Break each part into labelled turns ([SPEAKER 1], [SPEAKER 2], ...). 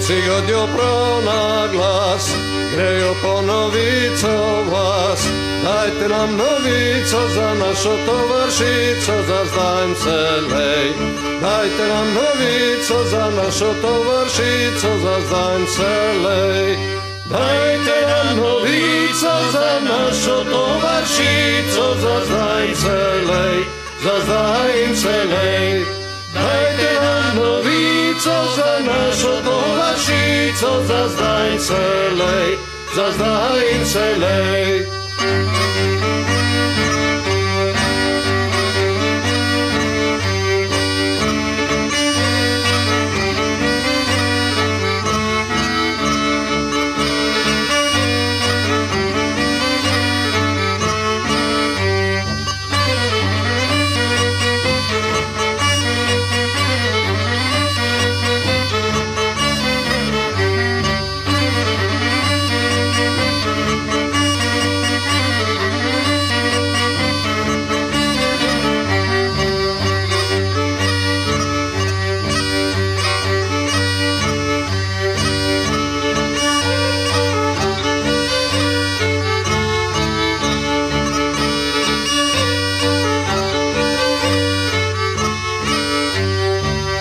[SPEAKER 1] Voci godio na glas, grejo ponovico vas. Dajte nam novico za našo tovaršico, za zdajem celej. Dajte nam novico za našo tovaršico, za zdajem celej. Dajte nam novico za našo tovaršico, za zdajem celej, za zdajem celej. Dajte nam novico za našo tovaršico, za zdajem celej, za zdajem celej.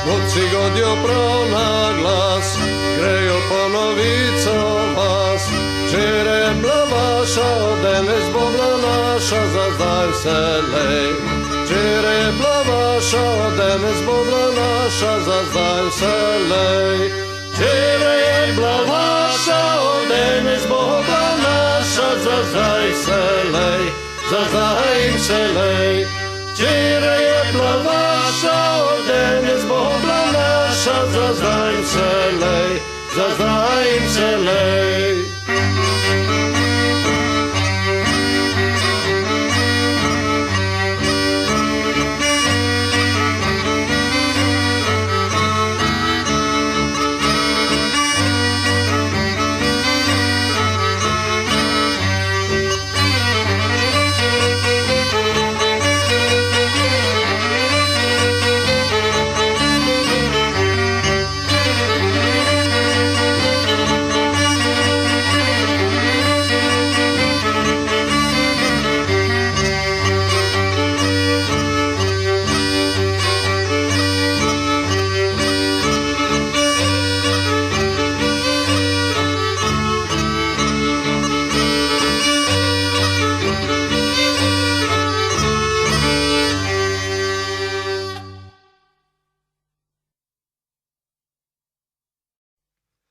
[SPEAKER 1] Voci godio na glas, grejo ponovico vas. Čiremla vaša, danes bobla naša, za zdajem celej. Čiremla vaša, danes bobla naša, za zdajem celej. Čiremla vaša, danes bobla naša, za zdajem celej, za zdajem celej. Čiremla vaša, danes bobla naša, za zdajem celej, za zdajem celej.